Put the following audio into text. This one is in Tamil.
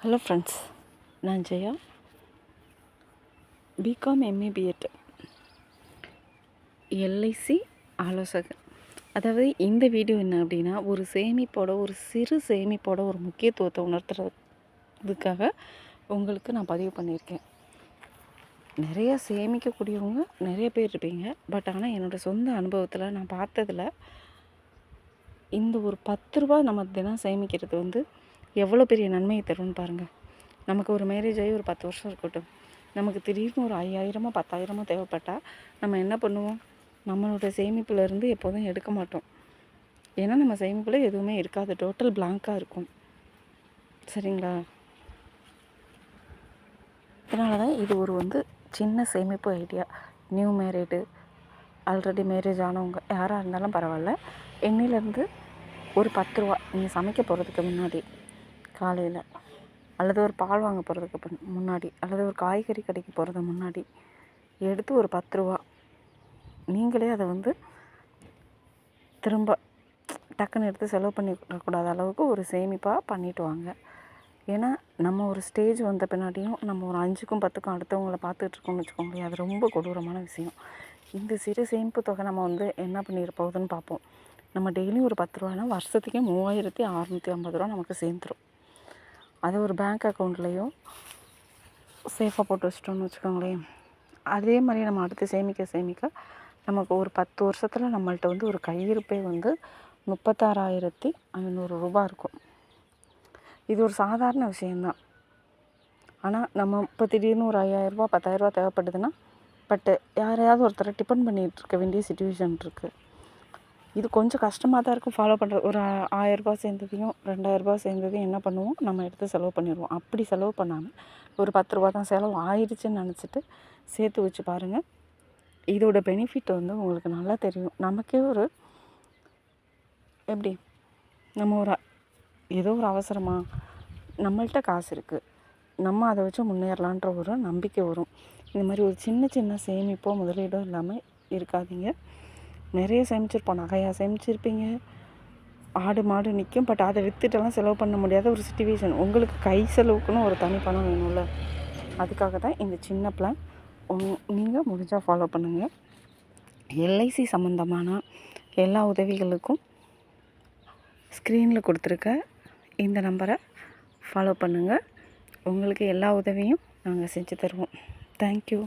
ஹலோ ஃப்ரெண்ட்ஸ், நான் Jaya, BCom MA BEd LIC ஆலோசகர். அதாவது இந்த வீடியோ என்ன அப்படின்னா, ஒரு சிறு சேமிப்போட ஒரு முக்கியத்துவத்தை உணர்த்துறதுக்காக உங்களுக்கு நான் பதிவு பண்ணியிருக்கேன். நிறைய சேமிக்கக்கூடியவங்க நிறைய பேர் இருப்பீங்க. பட் ஆனால் என்னோடய சொந்த அனுபவத்தில் நான் பார்த்ததில் இந்த ஒரு 10 ரூபா நம்ம தினம் சேமிக்கிறது எவ்வளோ பெரிய நன்மையை தரும்னு பாருங்கள். நமக்கு ஒரு மேரேஜ் ஆகி ஒரு 10 வருஷம் இருக்கட்டும், நமக்கு திடீர்னு ஒரு 5000 10,000 தேவைப்பட்டால் நம்ம என்ன பண்ணுவோம்? நம்மளோட சேமிப்புலேருந்து எப்போதும் எடுக்க மாட்டோம். ஏன்னா நம்ம சேமிப்பில் எதுவுமே இருக்காது, டோட்டல் பிளாங்காக இருக்கும். சரிங்களா? அதனால தான் இது ஒரு சின்ன சேமிப்பு idea. New married, already marriage ஆனவங்க யாராக இருந்தாலும் பரவாயில்ல, எண்ணிலேருந்து ஒரு 10 ரூபா நீங்கள் சமைக்க போகிறதுக்கு முன்னாடி காலையில், அல்லது ஒரு பால் வாங்க போகிறதுக்கு முன்னாடி, அல்லது ஒரு காய்கறி கடைக்கு போகிறது முன்னாடி எடுத்து ஒரு 10 ரூபா நீங்களே அதை திரும்ப டக்குன்னு எடுத்து செலவு பண்ணிடக்கூடாத அளவுக்கு ஒரு சேமிப்பாக பண்ணிட்டு வாங்க. ஏன்னா நம்ம ஒரு ஸ்டேஜ் வந்த பின்னாடியும் நம்ம ஒரு 5க்கும் 10க்கும் அடுத்தவங்களை பார்த்துட்ருக்கோம்னு வச்சுக்கோங்களேன், அது ரொம்ப கொடூரமான விஷயம். இந்த சிறு சேமிப்பு தொகை நம்ம என்ன பண்ணிட போகுதுன்னு பார்ப்போம். நம்ம டெய்லியும் ஒரு 10 ரூபானா வருஷத்துக்கே 3650 ரூபா நமக்கு சேர்ந்துடும். அதை ஒரு பேங்க் அக்கௌண்ட்லேயும் சேஃபாக போட்டு வச்சிட்டோம்னு வச்சுக்கோங்களேன். அதே மாதிரி நம்ம அடுத்து சேமிக்க நமக்கு ஒரு 10 வருஷத்தில் நம்மள்ட்ட ஒரு கையிருப்பே 36,500 ரூபா இருக்கும். இது ஒரு சாதாரண விஷயந்தான். ஆனால் நம்ம இப்போ திடீர்னு ஒரு 5000 ரூபா 10,000 ரூபா தேவைப்படுதுன்னா, பட்டு யாரையாவது ஒருத்தரை டிபெண்ட் பண்ணிகிட்டு இருக்க வேண்டிய சுச்சுவேஷன் இருக்குது. இது கொஞ்சம் கஷ்டமாக தான் இருக்கும் ஃபாலோ பண்ணுறது. ஒரு 1000 ரூபா சேர்ந்ததையும் 2000 ரூபா சேர்ந்ததையும் என்ன பண்ணுவோம்? நம்ம எடுத்து செலவு பண்ணிடுவோம். அப்படி செலவு பண்ணாமல் ஒரு 10 ரூபா தான் செலவு ஆயிடுச்சுன்னு நினச்சிட்டு சேர்த்து வச்சு பாருங்கள். இதோட பெனிஃபிட் உங்களுக்கு நல்லா தெரியும். நமக்கே எப்படி நம்ம ஏதோ ஒரு அவசரமாக நம்மள்ட்ட காசு இருக்குது, நம்ம அதை வச்சு முன்னேறலான்ற ஒரு நம்பிக்கை வரும். இந்த மாதிரி ஒரு சின்ன சேமிப்போ முதலீடோ இல்லாமல் இருக்காதீங்க. நிறைய சேமிச்சிருப்போம், நகையாக சேமிச்சிருப்பீங்க, ஆடு மாடு நிற்கும். பட் அதை விற்றுட்டெல்லாம் செலவு பண்ண முடியாத ஒரு சிச்சுவேஷன். உங்களுக்கு கை செலவுக்குன்னு ஒரு தனி பணம் வேணும்ல, அதுக்காக தான் இந்த சின்ன பிளான். நீங்கள் முடிஞ்சால் ஃபாலோ பண்ணுங்கள். எல்ஐசி சம்மந்தமான எல்லா உதவிகளுக்கும் ஸ்க்ரீனில் கொடுத்துருக்க இந்த நம்பரை ஃபாலோ பண்ணுங்கள். உங்களுக்கு எல்லா உதவியும் நாங்கள் செஞ்சு தருவோம். தேங்க்யூ.